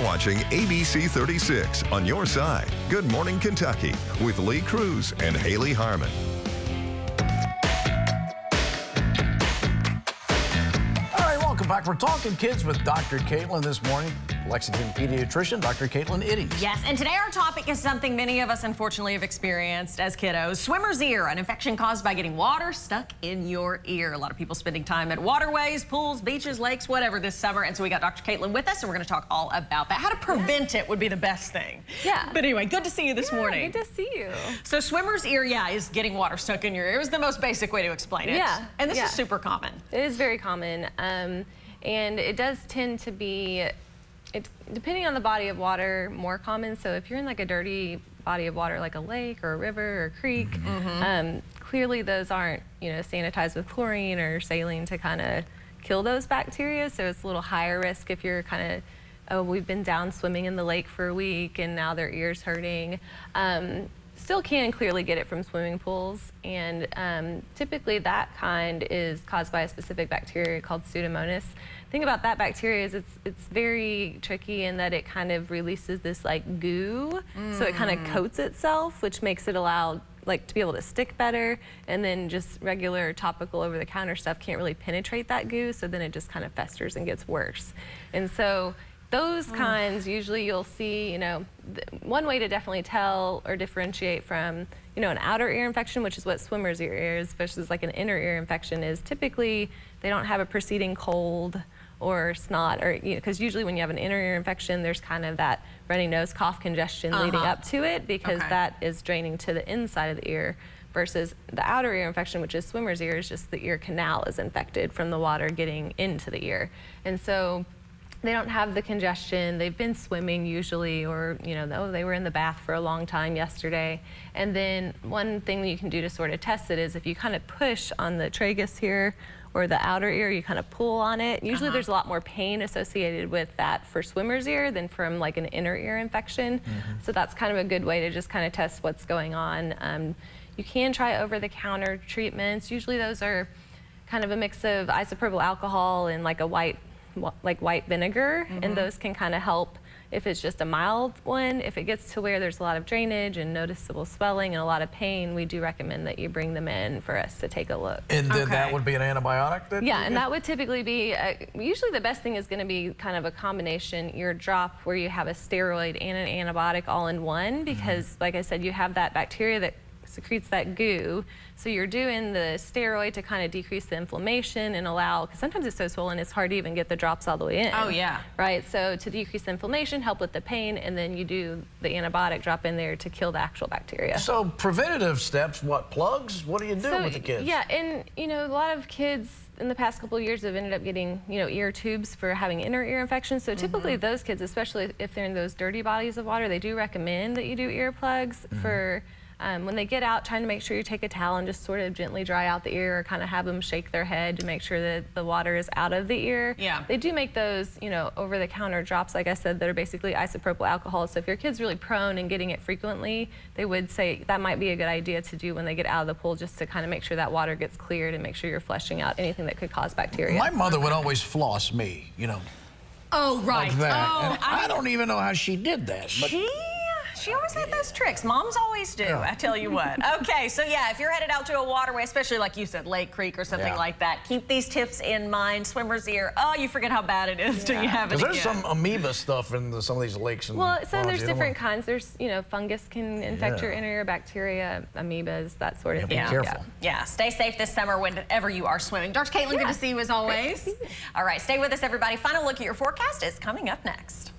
watching ABC 36 on your side. Good Morning Kentucky with Lee Cruz and Haley Harmon. All right, welcome back. We're talking kids with Dr. Caitlin this morning. Lexington pediatrician, Dr. Caitlin Itty. Yes, and today our topic is something many of us unfortunately have experienced as kiddos. Swimmer's ear, an infection caused by getting water stuck in your ear. A lot of people spending time at waterways, pools, beaches, lakes, whatever this summer. And so we got Dr. Caitlin with us, and we're going to talk all about that. How to prevent it would be the best thing. Yeah. But anyway, good to see you this morning. Good to see you. So swimmer's ear, is getting water stuck in your ear. Is the most basic way to explain it. Yeah. And this is super common. It is very common. And it does tend to be, depending on the body of water, more common. So if you're in like a dirty body of water, like a lake or a river or a creek, clearly those aren't, sanitized with chlorine or saline to kind of kill those bacteria. So it's a little higher risk if you're kind of, we've been down swimming in the lake for a week and now their ear's hurting. Still can clearly get it from swimming pools, and typically that kind is caused by a specific bacteria called Pseudomonas. The thing about that bacteria is it's very tricky in that it kind of releases this like goo, so it kind of coats itself, which makes it allow to be able to stick better, and then just regular topical over-the-counter stuff can't really penetrate that goo, so then it just kind of festers and gets worse. And so those kinds, usually you'll see, one way to definitely tell or differentiate from, an outer ear infection, which is what swimmer's ear is, versus like an inner ear infection, is typically they don't have a preceding cold or snot, or, because usually when you have an inner ear infection, there's kind of that runny nose, cough, congestion leading up to it, because that is draining to the inside of the ear. Versus the outer ear infection, which is swimmer's ear, is just the ear canal is infected from the water getting into the ear. And so they don't have the congestion, they've been swimming usually, or they were in the bath for a long time yesterday. And then one thing that you can do to sort of test it is if you kind of push on the tragus here or the outer ear, you kind of pull on it. Usually there's a lot more pain associated with that for swimmer's ear than from like an inner ear infection. So that's kind of a good way to just kind of test what's going on. You can try over-the-counter treatments. Usually those are kind of a mix of isopropyl alcohol and like a white vinegar, and those can kind of help if it's just a mild one. If it gets to where there's a lot of drainage and noticeable swelling and a lot of pain, we do recommend that you bring them in for us to take a look. And then that would be an antibiotic? Yeah, and that would typically be, usually the best thing is going to be kind of a combination ear drop where you have a steroid and an antibiotic all in one, because like I said, you have that bacteria that secretes that goo. So you're doing the steroid to kind of decrease the inflammation and allow, because sometimes it's so swollen it's hard to even get the drops all the way in. Oh yeah. Right, so to decrease the inflammation, help with the pain, and then you do the antibiotic drop in there to kill the actual bacteria. So preventative steps, what, plugs? What do you do with the kids? Yeah, and a lot of kids in the past couple of years have ended up getting, ear tubes for having inner ear infections. So typically those kids, especially if they're in those dirty bodies of water, they do recommend that you do earplugs for when they get out, trying to make sure you take a towel and just sort of gently dry out the ear, or kind of have them shake their head to make sure that the water is out of the ear. Yeah. They do make those, over-the-counter drops, like I said, that are basically isopropyl alcohol. So if your kid's really prone and getting it frequently, they would say that might be a good idea to do when they get out of the pool, just to kind of make sure that water gets cleared and make sure you're flushing out anything that could cause bacteria. My mother would always floss me, Oh, right. like that. Oh, And I don't even know how she did that. But She always had those tricks. Moms always do, I tell you what. Okay, so if you're headed out to a waterway, especially like you said, lake, creek, or something like that, keep these tips in mind. Swimmer's ear, you forget how bad it is till you have it again. There's some amoeba stuff in some of these lakes. And so there's different kinds. There's, fungus can infect your inner ear, bacteria, amoebas, that sort of thing. Be careful. Yeah, stay safe this summer whenever you are swimming. Dr. Caitlin, good to see you as always. All right, stay with us, everybody. Final look at your forecast is coming up next.